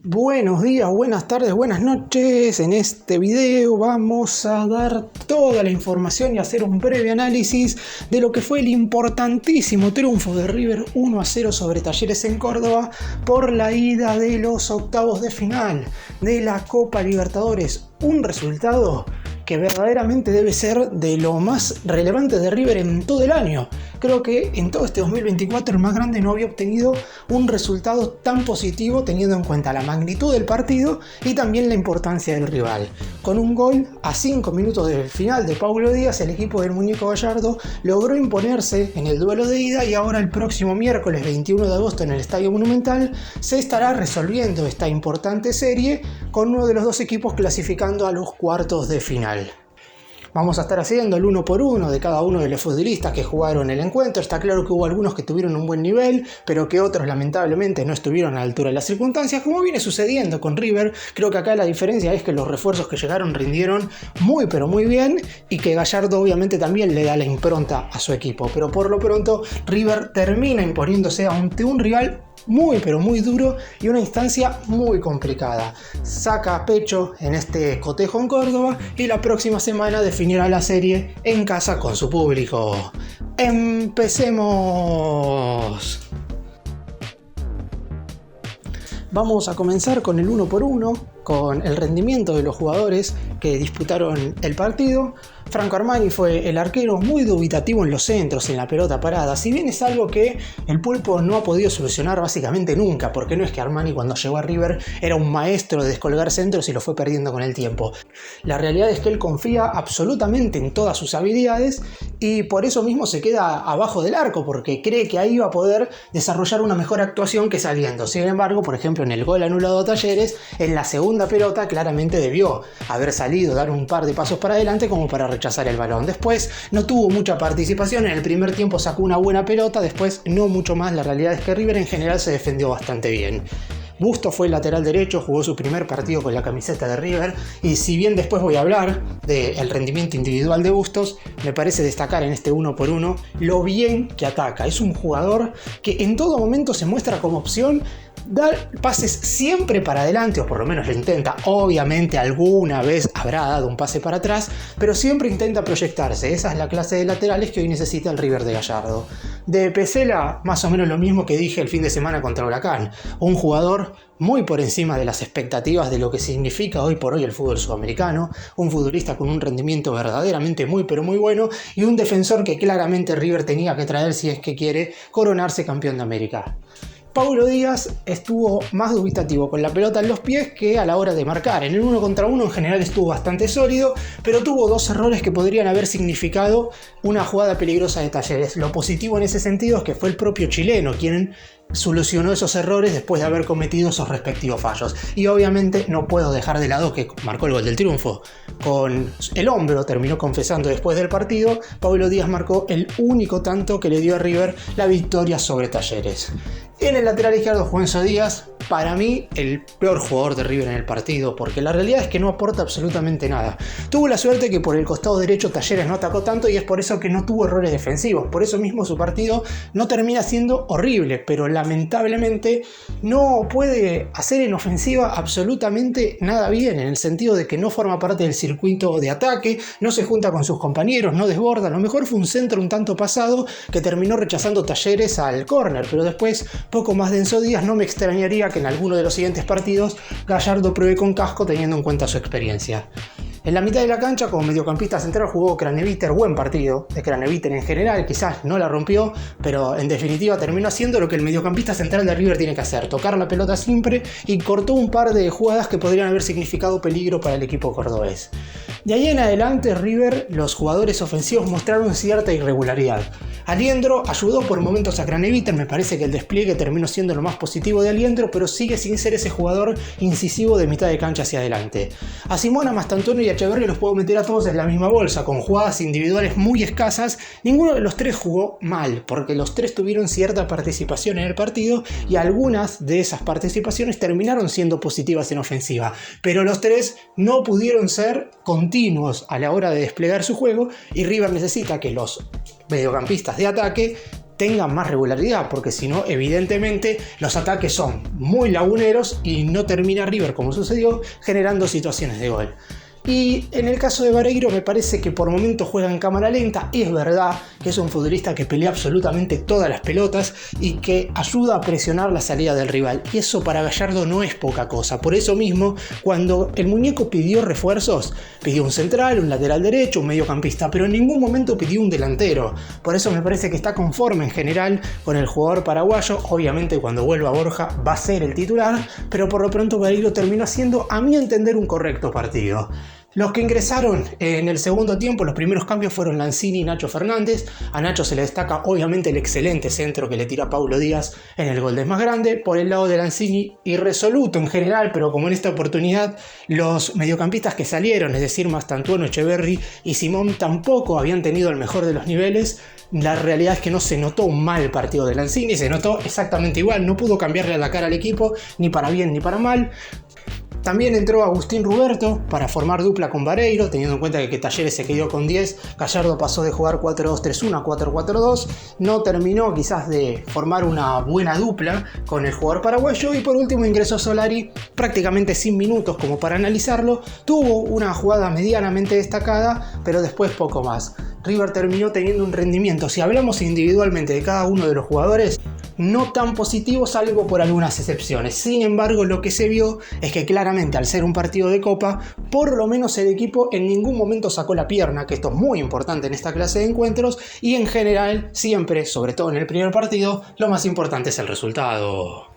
Buenos días, buenas tardes, buenas noches. En este video vamos a dar toda la información y hacer un breve análisis de lo que fue el importantísimo triunfo de River 1-0 sobre Talleres en Córdoba por la ida de los octavos de final de la Copa Libertadores. Un resultado que verdaderamente debe ser de lo más relevante de River en todo el año. Creo que en todo este 2024 el más grande no había obtenido un resultado tan positivo teniendo en cuenta la magnitud del partido y también la importancia del rival. Con un gol a 5 minutos del final de Paulo Díaz, el equipo del Muñeco Gallardo logró imponerse en el duelo de ida y ahora el próximo miércoles 21 de agosto en el Estadio Monumental se estará resolviendo esta importante serie con uno de los dos equipos clasificando a los cuartos de final. Vamos a estar haciendo el 1 por 1 de cada uno de los futbolistas que jugaron el encuentro. Está claro que hubo algunos que tuvieron un buen nivel, pero que otros lamentablemente no estuvieron a la altura de las circunstancias, como viene sucediendo con River. Creo que acá la diferencia es que los refuerzos que llegaron rindieron muy pero muy bien y que Gallardo obviamente también le da la impronta a su equipo. Pero por lo pronto River termina imponiéndose ante un rival muy pero muy duro y una instancia muy complicada. Saca pecho en este cotejo en Córdoba y la próxima semana definirá la serie en casa con su público. ¡Empecemos! Vamos a comenzar con el 1 por 1, con el rendimiento de los jugadores que disputaron el partido. Franco Armani fue el arquero, muy dubitativo en los centros, en la pelota parada, si bien es algo que el Pulpo no ha podido solucionar básicamente nunca, porque no es que Armani cuando llegó a River era un maestro de descolgar centros y lo fue perdiendo con el tiempo. La realidad es que él confía absolutamente en todas sus habilidades y por eso mismo se queda abajo del arco, porque cree que ahí va a poder desarrollar una mejor actuación que saliendo. Sin embargo, por ejemplo, en el gol anulado a Talleres, en la segunda pelota claramente debió haber salido, dar un par de pasos para adelante como para rechazar el balón. Después no tuvo mucha participación, en el primer tiempo sacó una buena pelota, después no mucho más. La realidad es que River en general se defendió bastante bien. Bustos fue el lateral derecho, jugó su primer partido con la camiseta de River y si bien después voy a hablar del rendimiento individual de Bustos, me parece destacar en este 1 por 1 lo bien que ataca. Es un jugador que en todo momento se muestra como opción, da pases siempre para adelante, o por lo menos lo intenta. Obviamente alguna vez habrá dado un pase para atrás, pero siempre intenta proyectarse. Esa es la clase de laterales que hoy necesita el River de Gallardo. De Pesela, más o menos lo mismo que dije el fin de semana contra Huracán. Un jugador muy por encima de las expectativas de lo que significa hoy por hoy el fútbol sudamericano, un futbolista con un rendimiento verdaderamente muy pero muy bueno y un defensor que claramente River tenía que traer si es que quiere coronarse campeón de América. Paulo Díaz estuvo más dubitativo con la pelota en los pies que a la hora de marcar. En el 1 contra 1 en general estuvo bastante sólido, pero tuvo dos errores que podrían haber significado una jugada peligrosa de Talleres. Lo positivo en ese sentido es que fue el propio chileno quien solucionó esos errores después de haber cometido esos respectivos fallos. Y obviamente no puedo dejar de lado que marcó el gol del triunfo. Con el hombro, terminó confesando después del partido, Paulo Díaz marcó el único tanto que le dio a River la victoria sobre Talleres. En el lateral izquierdo, Juanzo Díaz, para mí el peor jugador de River en el partido, porque la realidad es que no aporta absolutamente nada. Tuvo la suerte que por el costado derecho Talleres no atacó tanto y es por eso que no tuvo errores defensivos. Por eso mismo su partido no termina siendo horrible, pero lamentablemente no puede hacer en ofensiva absolutamente nada bien, en el sentido de que no forma parte del circuito de ataque, no se junta con sus compañeros, no desborda. A lo mejor fue un centro un tanto pasado que terminó rechazando Talleres al córner, pero después poco más denso Díaz. No me extrañaría que en alguno de los siguientes partidos Gallardo pruebe con casco teniendo en cuenta su experiencia. En la mitad de la cancha, como mediocampista central, jugó Craneviter, buen partido de Craneviter en general, quizás no la rompió, pero en definitiva terminó haciendo lo que el mediocampista central de River tiene que hacer, tocar la pelota siempre, y cortó un par de jugadas que podrían haber significado peligro para el equipo cordobés. De ahí en adelante, River, los jugadores ofensivos mostraron cierta irregularidad. Aliendro ayudó por momentos a Craneviter, me parece que el despliegue terminó siendo lo más positivo de Aliendro, pero sigue sin ser ese jugador incisivo de mitad de cancha hacia adelante. A Simón, a Mastantuono y a Echeverri los puedo meter a todos en la misma bolsa, con jugadas individuales muy escasas. Ninguno de los tres jugó mal, porque los tres tuvieron cierta participación en el partido y algunas de esas participaciones terminaron siendo positivas en ofensiva, pero los tres no pudieron ser continuos a la hora de desplegar su juego y River necesita que los mediocampistas de ataque tengan más regularidad, porque si no, evidentemente los ataques son muy laguneros y no termina River, como sucedió, generando situaciones de gol. Y en el caso de Vareiro me parece que por momentos juega en cámara lenta, y es verdad que es un futbolista que pelea absolutamente todas las pelotas y que ayuda a presionar la salida del rival, y eso para Gallardo no es poca cosa. Por eso mismo, cuando el muñeco pidió refuerzos, pidió un central, un lateral derecho, un mediocampista, pero en ningún momento pidió un delantero. Por eso me parece que está conforme en general con el jugador paraguayo. Obviamente cuando vuelva Borja va a ser el titular, pero por lo pronto Vareiro terminó haciendo, a mi entender, un correcto partido. Los que ingresaron en el segundo tiempo, los primeros cambios fueron Lanzini y Nacho Fernández. A Nacho se le destaca obviamente el excelente centro que le tira Paulo Díaz en el gol de más grande. Por el lado de Lanzini, irresoluto en general, pero como en esta oportunidad los mediocampistas que salieron, es decir, Mastantuono, Echeverri y Simón, tampoco habían tenido el mejor de los niveles. La realidad es que no se notó un mal partido de Lanzini, se notó exactamente igual, no pudo cambiarle la cara al equipo, ni para bien ni para mal. También entró Agustín Ruberto para formar dupla con Vareiro, teniendo en cuenta que Talleres se quedó con 10, Gallardo pasó de jugar 4-2-3-1 a 4-4-2, no terminó quizás de formar una buena dupla con el jugador paraguayo, y por último ingresó Solari prácticamente sin minutos como para analizarlo, tuvo una jugada medianamente destacada, pero después poco más. River terminó teniendo un rendimiento, si hablamos individualmente de cada uno de los jugadores, no tan positivo, salvo por algunas excepciones. Sin embargo, lo que se vio es que claramente al ser un partido de Copa, por lo menos el equipo en ningún momento sacó la pierna, que esto es muy importante en esta clase de encuentros, y en general siempre, sobre todo en el primer partido, lo más importante es el resultado.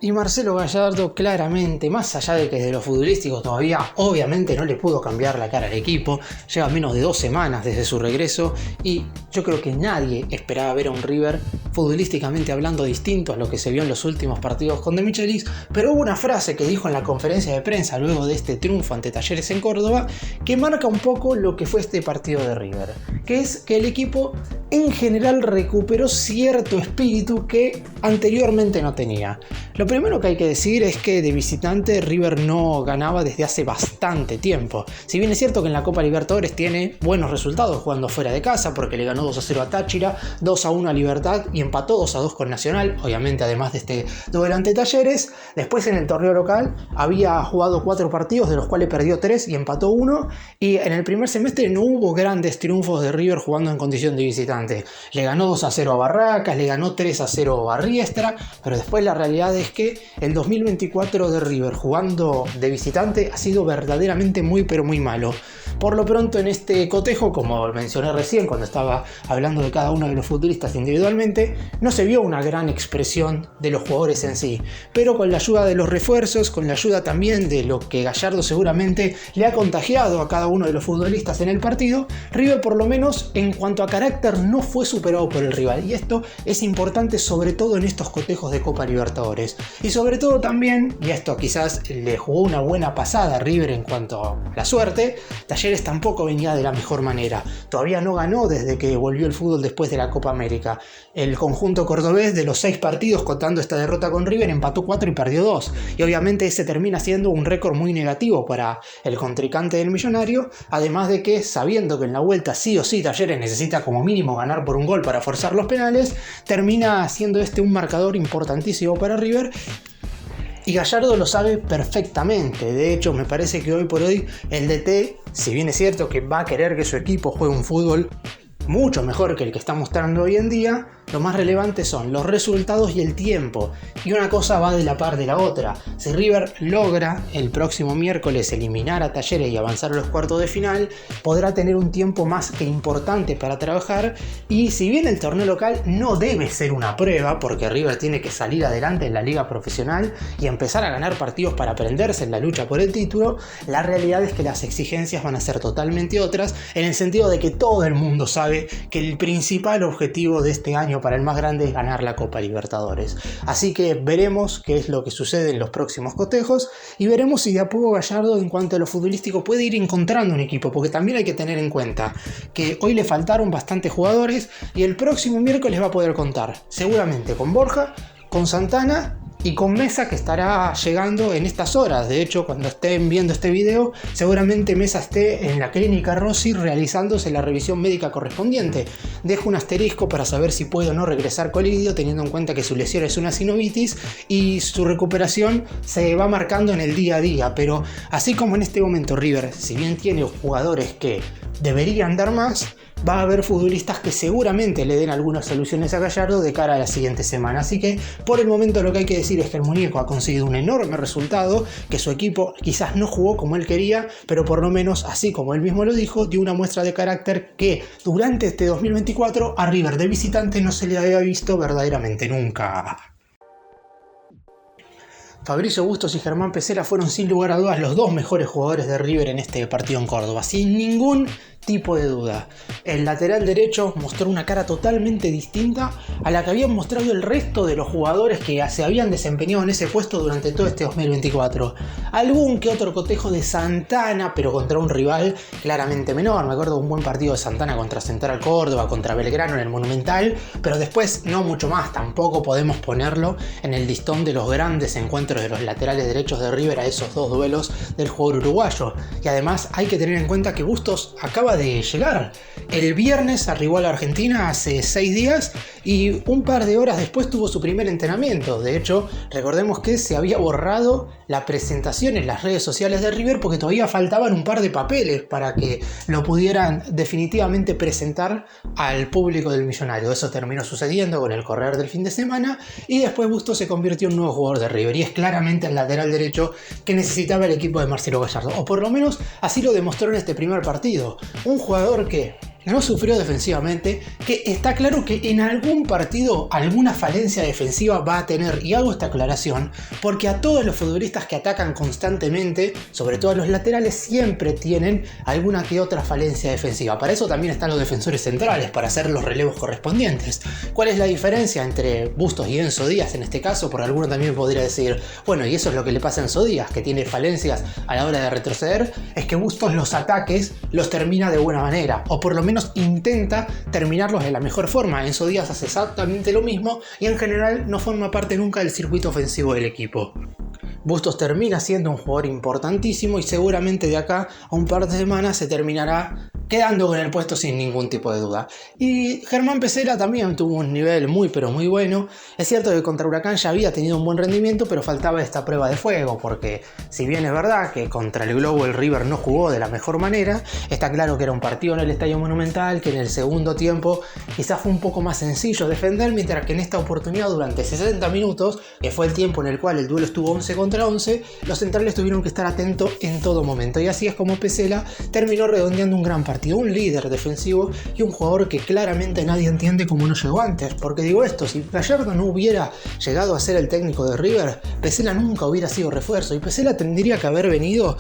Y Marcelo Gallardo claramente, más allá de que de lo futbolístico todavía obviamente no le pudo cambiar la cara al equipo, lleva menos de 2 semanas desde su regreso y yo creo que nadie esperaba ver a un River futbolísticamente hablando distinto a lo que se vio en los últimos partidos con De Michelis, pero hubo una frase que dijo en la conferencia de prensa luego de este triunfo ante Talleres en Córdoba que marca un poco lo que fue este partido de River, que es que el equipo en general recuperó cierto espíritu que anteriormente no tenía. Lo primero que hay que decir es que de visitante River no ganaba desde hace bastante tiempo. Si bien es cierto que en la Copa Libertadores tiene buenos resultados jugando fuera de casa, porque le ganó 2-0 a Táchira, 2-1 a Libertad y empató 2-2 con Nacional, obviamente además de este duelo ante Talleres. Después en el torneo local había jugado 4 partidos, de los cuales perdió 3 y empató 1, y en el primer semestre no hubo grandes triunfos de River jugando en condición de visitante. Le ganó 2-0 a Barracas, le ganó 3-0 a Riestra, pero después la realidad es que el 2024 de River jugando de visitante ha sido verdaderamente muy pero muy malo. Por lo pronto en este cotejo, como mencioné recién cuando estaba hablando de cada uno de los futbolistas individualmente, no se vio una gran expresión de los jugadores en sí, pero con la ayuda de los refuerzos, con la ayuda también de lo que Gallardo seguramente le ha contagiado a cada uno de los futbolistas en el partido, River por lo menos en cuanto a carácter no fue superado por el rival, y esto es importante sobre todo en estos cotejos de Copa Libertadores. Y sobre todo también, y esto quizás le jugó una buena pasada a River en cuanto a la suerte, Talleres tampoco venía de la mejor manera. Todavía no ganó desde que volvió el fútbol después de la Copa América. El conjunto cordobés de los 6 partidos, contando esta derrota con River, empató 4 y perdió 2. Y obviamente ese termina siendo un récord muy negativo para el contrincante del Millonario, además de que, sabiendo que en la vuelta sí o sí Talleres necesita como mínimo ganar por un gol para forzar los penales, termina siendo este un marcador importantísimo para River. Y Gallardo lo sabe perfectamente. De hecho, me parece que hoy por hoy el DT, si bien es cierto que va a querer que su equipo juegue un fútbol mucho mejor que el que está mostrando hoy en día, lo más relevante son los resultados y el tiempo, y una cosa va de la par de la otra. Si River logra el próximo miércoles eliminar a Talleres y avanzar a los cuartos de final, podrá tener un tiempo más que importante para trabajar, y si bien el torneo local no debe ser una prueba, porque River tiene que salir adelante en la liga profesional y empezar a ganar partidos para prenderse en la lucha por el título, la realidad es que las exigencias van a ser totalmente otras, en el sentido de que todo el mundo sabe que el principal objetivo de este año para el más grande es ganar la Copa Libertadores. Así que veremos qué es lo que sucede en los próximos cotejos y veremos si de a poco Gallardo en cuanto a lo futbolístico puede ir encontrando un equipo, porque también hay que tener en cuenta que hoy le faltaron bastantes jugadores y el próximo miércoles va a poder contar seguramente con Borja, con Santana y con Mesa, que estará llegando en estas horas. De hecho, cuando estén viendo este video, seguramente Mesa esté en la clínica Rossi realizándose la revisión médica correspondiente. Dejo un asterisco para saber si puede o no regresar Colidio, teniendo en cuenta que su lesión es una sinovitis y su recuperación se va marcando en el día a día. Pero así como en este momento River, si bien tiene jugadores que deberían dar más, va a haber futbolistas que seguramente le den algunas soluciones a Gallardo de cara a la siguiente semana. Así que por el momento lo que hay que decir es que el muñeco ha conseguido un enorme resultado, que su equipo quizás no jugó como él quería, pero por lo menos, así como él mismo lo dijo, dio una muestra de carácter que durante este 2024 a River de visitante no se le había visto verdaderamente nunca. Fabricio Bustos y Germán Pesela fueron sin lugar a dudas los dos mejores jugadores de River en este partido en Córdoba, sin ningún tipo de duda. El lateral derecho mostró una cara totalmente distinta a la que habían mostrado el resto de los jugadores que se habían desempeñado en ese puesto durante todo este 2024. Algún que otro cotejo de Santana, pero contra un rival claramente menor. Me acuerdo de un buen partido de Santana contra Central Córdoba, contra Belgrano en el Monumental, pero después no mucho más. Tampoco podemos ponerlo en el listón de los grandes encuentros de los laterales derechos de River a esos dos duelos del jugador uruguayo. Y además hay que tener en cuenta que Bustos acaba de llegar. El viernes arribó a la Argentina hace 6 días y un par de horas después tuvo su primer entrenamiento. De hecho, recordemos que se había borrado la presentación en las redes sociales de River porque todavía faltaban un par de papeles para que lo pudieran definitivamente presentar al público del Millonario. Eso terminó sucediendo con el correr del fin de semana y después Bustos se convirtió en un nuevo jugador de River y es claramente el lateral derecho que necesitaba el equipo de Marcelo Gallardo, o por lo menos así lo demostró en este primer partido. Un jugador que no sufrió defensivamente, que está claro que en algún partido alguna falencia defensiva va a tener, y hago esta aclaración porque a todos los futbolistas que atacan constantemente, sobre todo a los laterales, siempre tienen alguna que otra falencia defensiva. Para eso también están los defensores centrales, para hacer los relevos correspondientes. ¿Cuál es la diferencia entre Bustos y Enzo Díaz en este caso? Porque alguno también podría decir, bueno, y eso es lo que le pasa a Enzo Díaz, que tiene falencias a la hora de retroceder, es que Bustos los ataques los termina de buena manera, o por lo menos intenta terminarlos de la mejor forma. Enzo Díaz hace exactamente lo mismo y en general no forma parte nunca del circuito ofensivo del equipo. Bustos termina siendo un jugador importantísimo y seguramente de acá a un par de semanas se terminará quedando con el puesto sin ningún tipo de duda. Y Germán Pesela también tuvo un nivel muy pero muy bueno. Es cierto que contra Huracán ya había tenido un buen rendimiento, pero faltaba esta prueba de fuego, porque si bien es verdad que contra el Globo el River no jugó de la mejor manera, está claro que era un partido en el Estadio Monumental, que en el segundo tiempo quizás fue un poco más sencillo defender, mientras que en esta oportunidad durante 60 minutos, que fue el tiempo en el cual el duelo estuvo 11 contra 11, los centrales tuvieron que estar atentos en todo momento, y así es como Pesela terminó redondeando un gran partido, un líder defensivo y un jugador que claramente nadie entiende cómo no llegó antes. Porque digo esto, si Gallardo no hubiera llegado a ser el técnico de River, Pesela nunca hubiera sido refuerzo y Pesela tendría que haber venido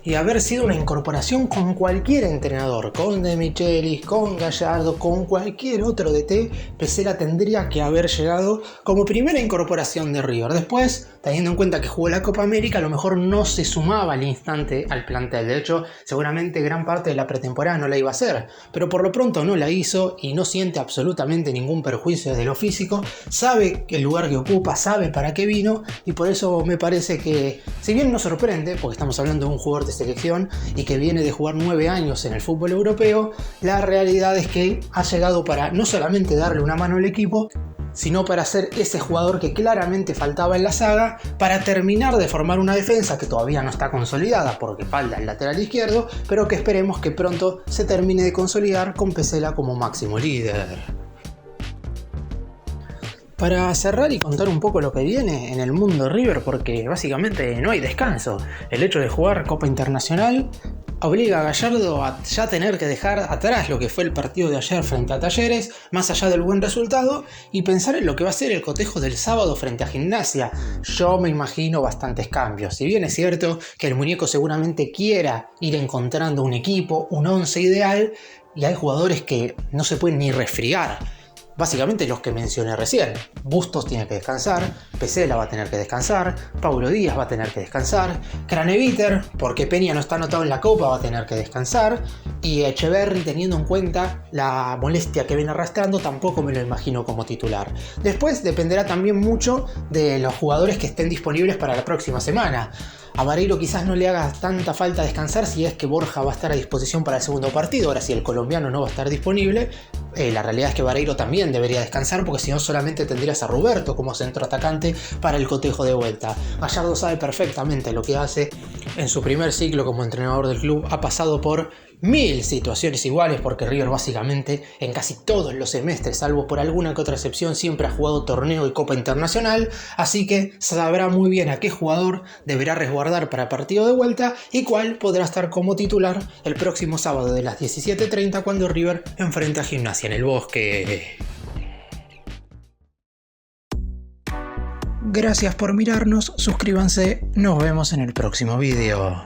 y haber sido una incorporación con cualquier entrenador, con De Michelis, con Gallardo, con cualquier otro DT. Pesela tendría que haber llegado como primera incorporación de River. Después, teniendo en cuenta que jugó la Copa América, a lo mejor no se sumaba al instante al plantel. De hecho, seguramente gran parte de la pretemporada no la iba a hacer, pero por lo pronto no la hizo y no siente absolutamente ningún perjuicio desde lo físico. Sabe el lugar que ocupa, sabe para qué vino, y por eso me parece que, si bien no sorprende, porque estamos hablando de un jugador de selección y que viene de jugar 9 años en el fútbol europeo, la realidad es que ha llegado para no solamente darle una mano al equipo, sino para ser ese jugador que claramente faltaba en la saga, para terminar de formar una defensa que todavía no está consolidada porque falta el lateral izquierdo, pero que esperemos que pronto se termine de consolidar con Pesela como máximo líder. Para cerrar y contar un poco lo que viene en el mundo River, porque básicamente no hay descanso. El hecho de jugar Copa Internacional obliga a Gallardo a ya tener que dejar atrás lo que fue el partido de ayer frente a Talleres, más allá del buen resultado, y pensar en lo que va a ser el cotejo del sábado frente a Gimnasia. Yo me imagino bastantes cambios. Si bien es cierto que el muñeco seguramente quiera ir encontrando un equipo, un once ideal, y hay jugadores que no se pueden ni resfriar. básicamente los que mencioné recién. Bustos tiene que descansar, Pesela va a tener que descansar, Paulo Díaz va a tener que descansar, Craneviter, porque Peña no está anotado en la Copa, va a tener que descansar, y Echeverri, teniendo en cuenta la molestia que viene arrastrando, tampoco me lo imagino como titular. Después dependerá también mucho de los jugadores que estén disponibles para la próxima semana. A Vareiro quizás no le haga tanta falta descansar si es que Borja va a estar a disposición para el segundo partido. Ahora, si el colombiano no va a estar disponible, la realidad es que Vareiro también debería descansar, porque si no solamente tendrías a Roberto como centroatacante para el cotejo de vuelta. Gallardo sabe perfectamente lo que hace. En su primer ciclo como entrenador del club ha pasado por 1000 situaciones iguales, porque River básicamente en casi todos los semestres, salvo por alguna que otra excepción, siempre ha jugado torneo y copa internacional, así que sabrá muy bien a qué jugador deberá resguardar para el partido de vuelta y cuál podrá estar como titular el próximo sábado de las 17:30 cuando River enfrente a Gimnasia en el Bosque. Gracias por mirarnos, suscríbanse, nos vemos en el próximo video.